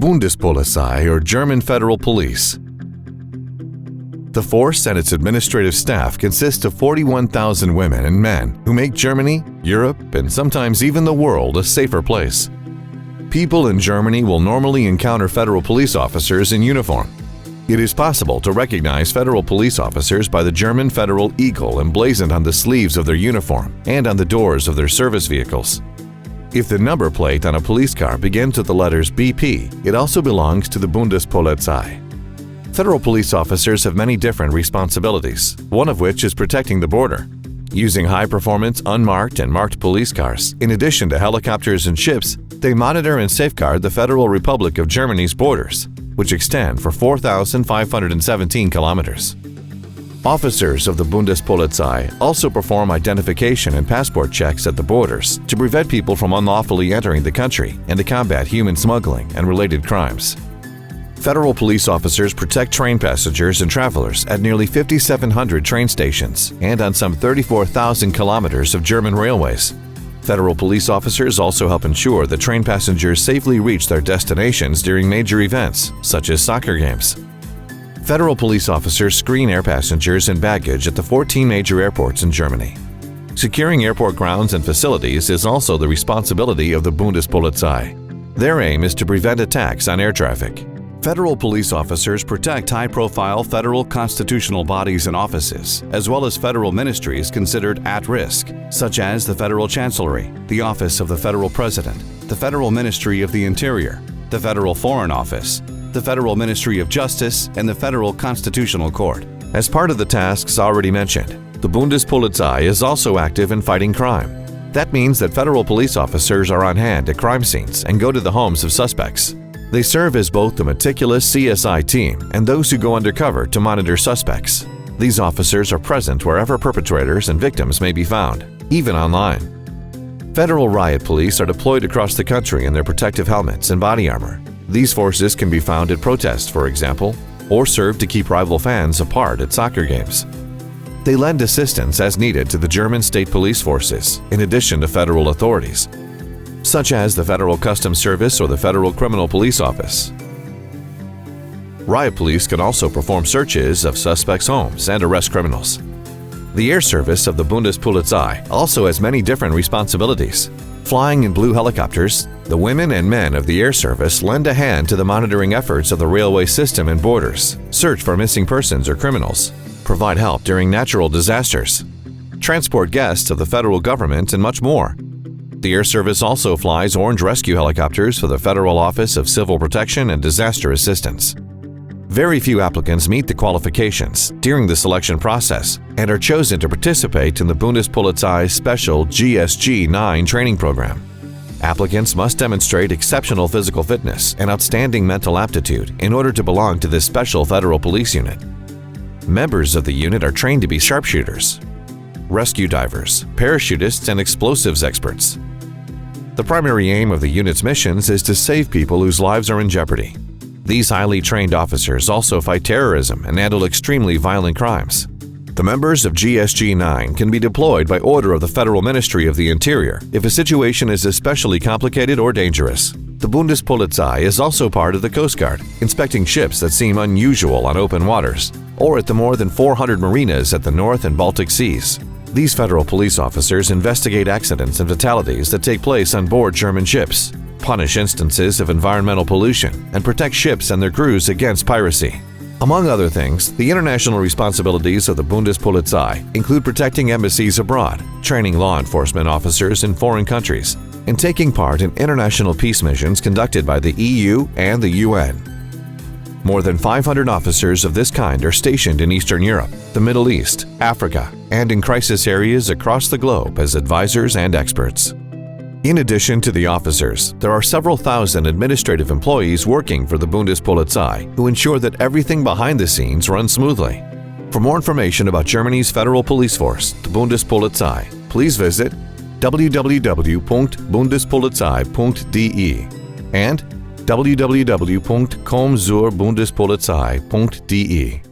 Bundespolizei, or German Federal Police. The force and its administrative staff consist of 41,000 women and men who make Germany, Europe, and sometimes even the world a safer place. People in Germany will normally encounter federal police officers in uniform. It is possible to recognize federal police officers by the German federal eagle emblazoned on the sleeves of their uniform and on the doors of their service vehicles. If the number plate on a police car begins with the letters BP, it also belongs to the Bundespolizei. Federal police officers have many different responsibilities, one of which is protecting the border. Using high-performance, unmarked and marked police cars, in addition to helicopters and ships, they monitor and safeguard the Federal Republic of Germany's borders, which extend for 4,517 kilometers. Officers of the Bundespolizei also perform identification and passport checks at the borders to prevent people from unlawfully entering the country and to combat human smuggling and related crimes. Federal police officers protect train passengers and travelers at nearly 5,700 train stations and on some 34,000 kilometers of German railways. Federal police officers also help ensure that train passengers safely reach their destinations during major events, such as soccer games. Federal police officers screen air passengers and baggage at the 14 major airports in Germany. Securing airport grounds and facilities is also the responsibility of the Bundespolizei. Their aim is to prevent attacks on air traffic. Federal police officers protect high-profile federal constitutional bodies and offices, as well as federal ministries considered at risk, such as the Federal Chancellery, the Office of the Federal President, the Federal Ministry of the Interior, the Federal Foreign Office, the Federal Ministry of Justice, and the Federal Constitutional Court. As part of the tasks already mentioned, the Bundespolizei is also active in fighting crime. That means that federal police officers are on hand at crime scenes and go to the homes of suspects. They serve as both the meticulous CSI team and those who go undercover to monitor suspects. These officers are present wherever perpetrators and victims may be found, even online. Federal riot police are deployed across the country in their protective helmets and body armor. These forces can be found at protests, for example, or serve to keep rival fans apart at soccer games. They lend assistance as needed to the German state police forces, in addition to federal authorities, such as the Federal Customs Service or the Federal Criminal Police Office. Riot police can also perform searches of suspects' homes and arrest criminals. The air service of the Bundespolizei also has many different responsibilities. Flying in blue helicopters, the women and men of the air service lend a hand to the monitoring efforts of the railway system and borders, search for missing persons or criminals, provide help during natural disasters, transport guests of the federal government, and much more. The Air Service also flies orange rescue helicopters for the Federal Office of Civil Protection and Disaster Assistance. Very few applicants meet the qualifications during the selection process and are chosen to participate in the Bundespolizei's special GSG-9 training program. Applicants must demonstrate exceptional physical fitness and outstanding mental aptitude in order to belong to this special federal police unit. Members of the unit are trained to be sharpshooters, rescue divers, parachutists, and explosives experts. The primary aim of the unit's missions is to save people whose lives are in jeopardy. These highly trained officers also fight terrorism and handle extremely violent crimes. The members of GSG-9 can be deployed by order of the Federal Ministry of the Interior if a situation is especially complicated or dangerous. The Bundespolizei is also part of the Coast Guard, inspecting ships that seem unusual on open waters, or at the more than 400 marinas at the North and Baltic Seas. These federal police officers investigate accidents and fatalities that take place on board German ships, punish instances of environmental pollution, and protect ships and their crews against piracy. Among other things, the international responsibilities of the Bundespolizei include protecting embassies abroad, training law enforcement officers in foreign countries, and taking part in international peace missions conducted by the EU and the UN. More than 500 officers of this kind are stationed in Eastern Europe, the Middle East, Africa, and in crisis areas across the globe as advisors and experts. In addition to the officers, there are several thousand administrative employees working for the Bundespolizei who ensure that everything behind the scenes runs smoothly. For more information about Germany's federal police force, the Bundespolizei, please visit www.bundespolizei.de and www.com-zur-Bundespolizei.de.